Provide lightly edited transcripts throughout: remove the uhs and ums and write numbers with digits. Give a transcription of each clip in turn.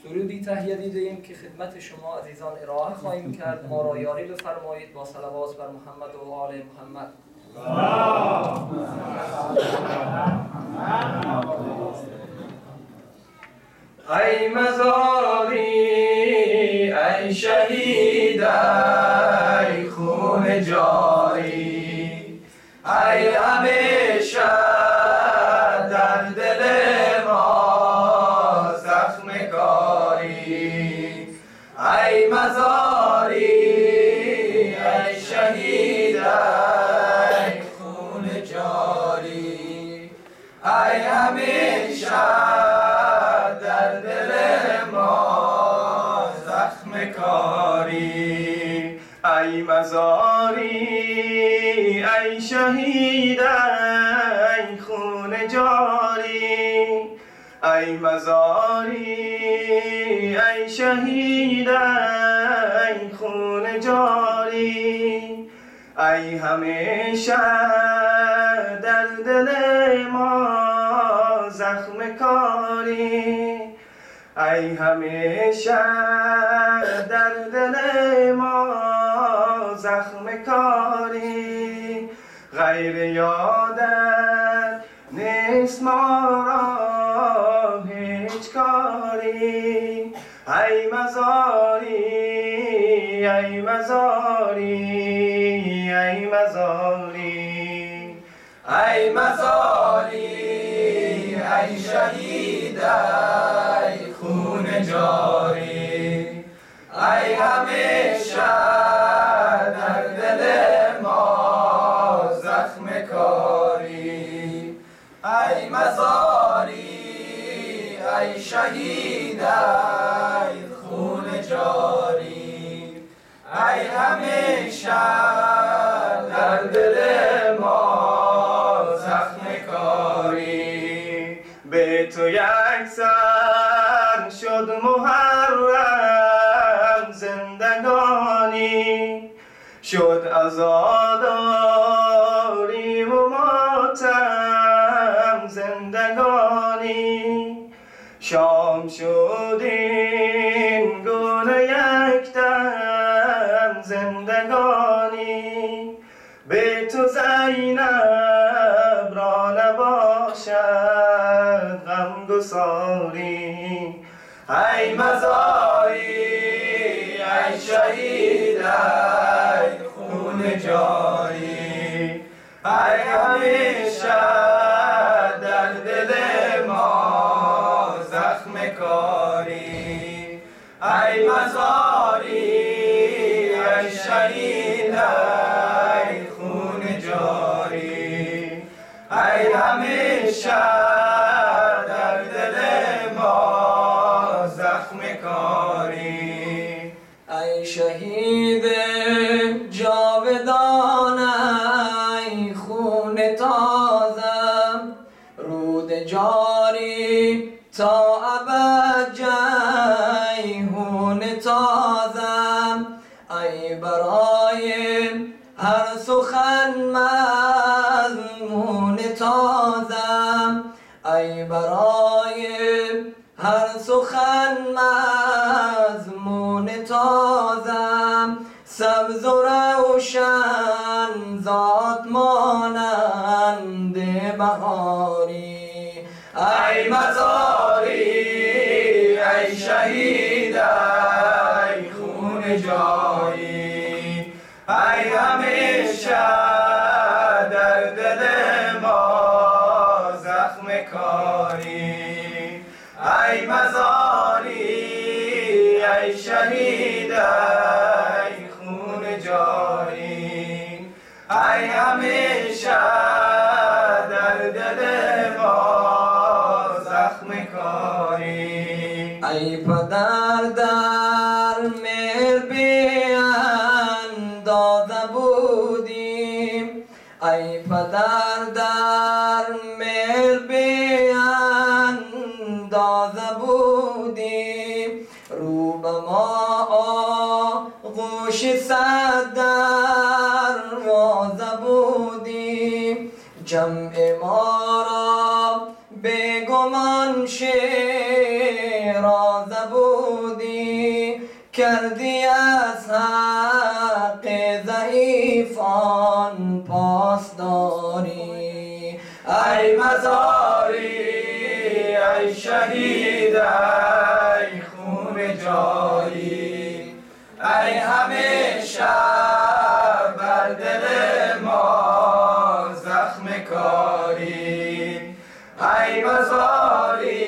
درودی تهیه دیدیم که خدمت شما عزیزان ارائه خواهیم کرد. ما را یاری بفرمایید با صلوات بر محمد و آل محمد. ای مزاری ای شهید ای خون جاری، ای همیشه در دل ما زخم کاری، ای مزاری ای شهید ای خون جاری، ای همیشه در دل ما زخم کاری، ای مزاری ای شهید ای خون جاری، ای مزاری ای شهید ای خون جاری، ای همیشه در دل ما زخم کاری، ای همیشه در دل ما زخم کاری، غیر یادت نیست ما را هیچ کاری، ای مزاری ای مزاری ای مزاری، ای مزاری ای شهید ای خون جاری، ای همیشه در دل ما زخم کاری، ای مزاری ای شهید ای خون جاری، ای همیشه در دل ما زخم کاری، به تو یک سر شد محرم زندگانی، شد عزاداری و ماتم زندگانی، شام شد این گونه یک دم زندگانی، به تو زینب را نباشد غمگساری، ای مزاری ای شهید ای خون جاری، ای همیشه در دل ما زخم کاری، ای مزاری ای شهید ای خون جاری، ای همیشه در دل ما زخم کاری، ای شهید جاودان ای خون تازم، رود جاری تا ابد جیحون تازم، ای برای هر سخن مضمون تازم، ای برای هر سخن مضمون تازم، سبز و روشن ذات مانند بهاری، ای مزاری ای شهید ای خون جاری، ای همیشه در دل ما زخم کاری، ای مزاری ای شهید ای خون جاری، ای همیشه در دل ما زخم کاری، ای پدر در مهر بی اندازه بودیم، ای پدر در مهر بی اندازه بودیم، رو به ما آغوش صد دروازه بودیم، جمع ما را به گمان شیرازه بود. بودی کردی از حق ضعیفان پاسداری. ای مزاری ای شهید ای خون جاری، ای همیشه بر دل ما زخم کاری. ای مزاری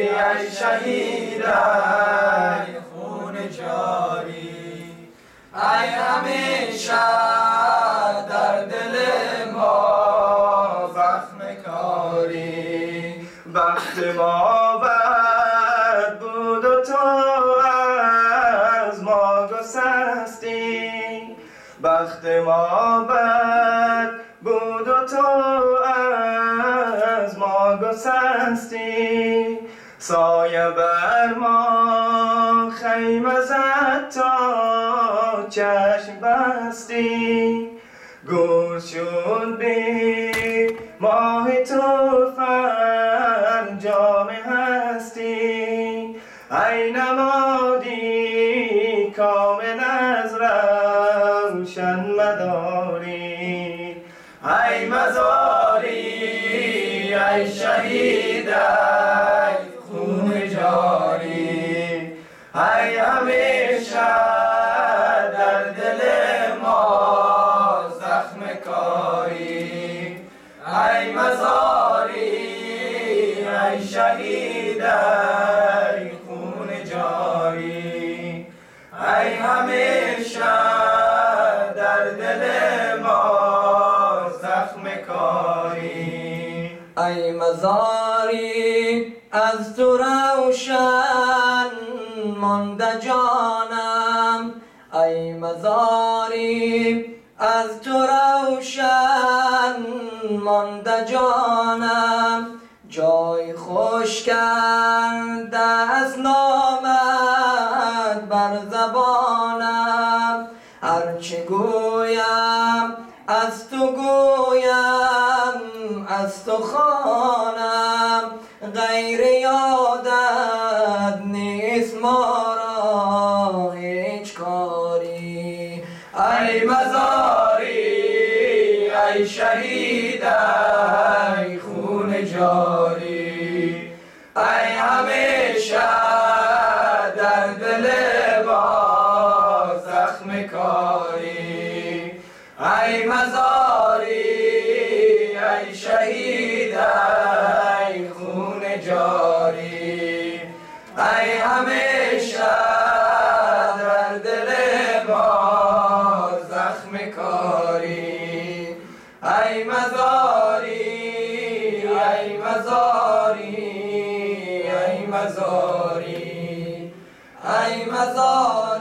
ای شهید ای خون جاری، ای همیشه در دل ما زخم کاری. بخت ما بد بود و تو از ما گسستی، بخت ما بد بود و تو از ما گسستی. سایه بر ما خیمه زد تا چشم بستی، گور شد بی ماه تو فرجام هستی. ای نمادی کامل از روشن مداری، ای مزاری ای شهید ای خون جاری، ای همیشه در دل ما زخم کاری. ای مزاری ای شهید ای خون جاری، ای همیشه در دل ما زخم کاری. ای مزاری از تو روشن مانده جانم، ای مزاری از تو روشن مانده جانم. جای خوش کرده از نامت بر زبانم، هرچه گویم از تو گویم از تو خوانم. غیر یادت نیست ما را هیچ کاری. ای مزاری ای شهید ای خون جاری، ای همیشه در دل ما زخم کاری. ای مزاری ای شهید ای خون جاری، ای همیشه در دل ما زخم کاری. ای مزاری ای مزاری ای مزاری ای مزاری